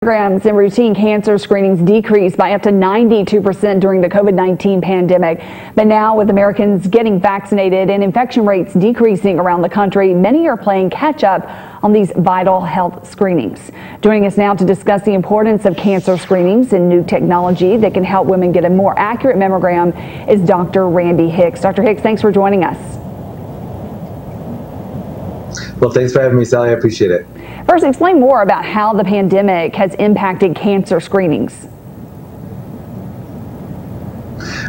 Mammograms and routine cancer screenings decreased by up to 92% during the COVID-19 pandemic. But now, with Americans getting vaccinated and infection rates decreasing around the country, many are playing catch up on these vital health screenings. Joining us now to discuss the importance of cancer screenings and new technology that can help women get a more accurate mammogram is Dr. Randy Hicks. Dr. Hicks, thanks for joining us. Well, thanks for having me, Sally. I appreciate it. First, explain more about how the pandemic has impacted cancer screenings.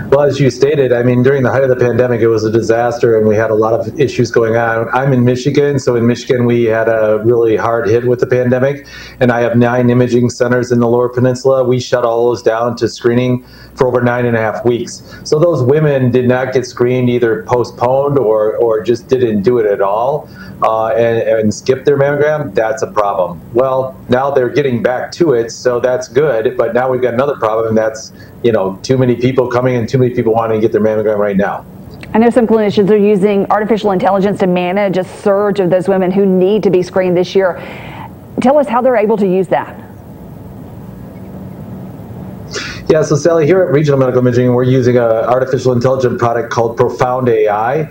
Well, as you stated, I mean, during the height of the pandemic, it was a disaster and we had a lot of issues going on. I'm in Michigan, so in Michigan, we had a really hard hit with the pandemic, and I have 9 imaging centers in the Lower Peninsula. We shut all those down to screening for over 9.5 weeks. So those women did not get screened, either postponed or just didn't do it at all, and skipped their mammogram. That's a problem. Well, now they're getting back to it, so that's good, but now we've got another problem, and that's, you know, too many people coming and too many people wanting to get their mammogram right now. I know some clinicians are using artificial intelligence to manage a surge of those women who need to be screened this year. Tell us how they're able to use that. Yeah, so Sally, here at Regional Medical Imaging, we're using an artificial intelligence product called Profound AI.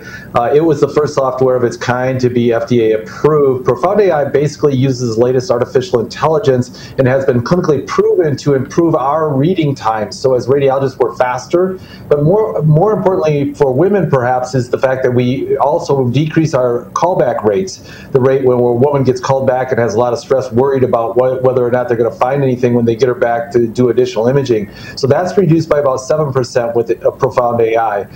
It was the first software of its kind to be FDA approved. Profound AI basically uses the latest artificial intelligence and has been clinically proven to improve our reading times. So as radiologists, we're faster, but more importantly for women perhaps is the fact that we also decrease our callback rates. The rate when a woman gets called back and has a lot of stress, worried about whether or not they're going to find anything when they get her back to do additional imaging. So that's reduced by about 7% with Profound AI.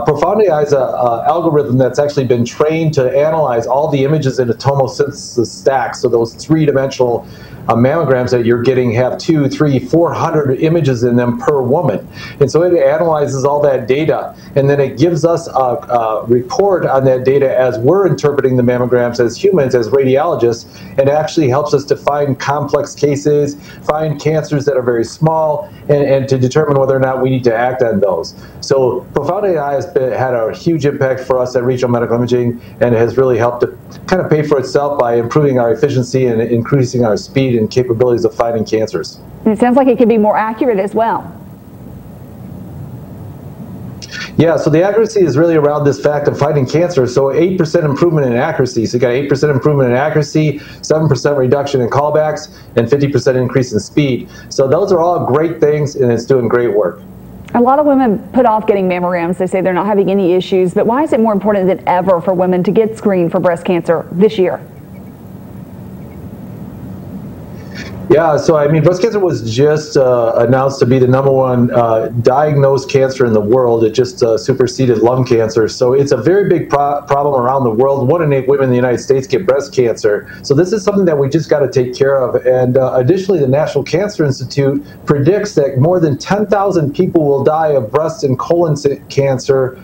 Profound AI is an algorithm that's actually been trained to analyze all the images in a tomosynthesis stack. So those 3-dimensional mammograms that you're getting have 200, 300, 400 images in them per woman. And so it analyzes all that data, and then it gives us a report on that data as we're interpreting the mammograms as humans, as radiologists, and actually helps us to find complex cases, find cancers that are very small, and to determine whether or not we need to act on those. So Profound AI has had a huge impact for us at Regional Medical Imaging, and has really helped to kind of pay for itself by improving our efficiency and increasing our speed and capabilities of finding cancers. And it sounds like it could be more accurate as well. Yeah, so the accuracy is really around this fact of finding cancer. So 8% improvement in accuracy. So you got 8% improvement in accuracy, 7% reduction in callbacks, and 50% increase in speed. So those are all great things, and it's doing great work. A lot of women put off getting mammograms. They say they're not having any issues, but why is it more important than ever for women to get screened for breast cancer this year? Yeah, so I mean, breast cancer was just announced to be the #1 diagnosed cancer in the world. It just superseded lung cancer. So it's a very big problem around the world. 1 in 8 women in the United States get breast cancer. So this is something that we just got to take care of. And additionally, the National Cancer Institute predicts that more than 10,000 people will die of breast and colon cancer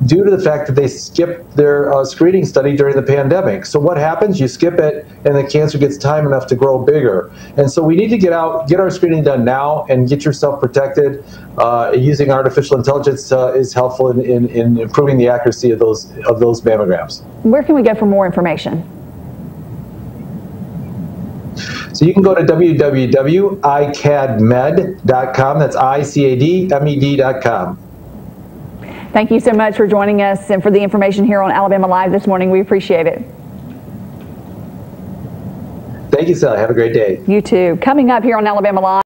due to the fact that they skipped their screening study during the pandemic. So what happens? You skip it, and the cancer gets time enough to grow bigger. And so we need to get our screening done now and get yourself protected. Using artificial intelligence is helpful in improving the accuracy of those mammograms. Where can we go for more information? So you can go to www.icadmed.com. That's ICADMED.com. Thank you so much for joining us and for the information here on Alabama Live this morning. We appreciate it. Thank you, Sally. Have a great day. You too. Coming up here on Alabama Live.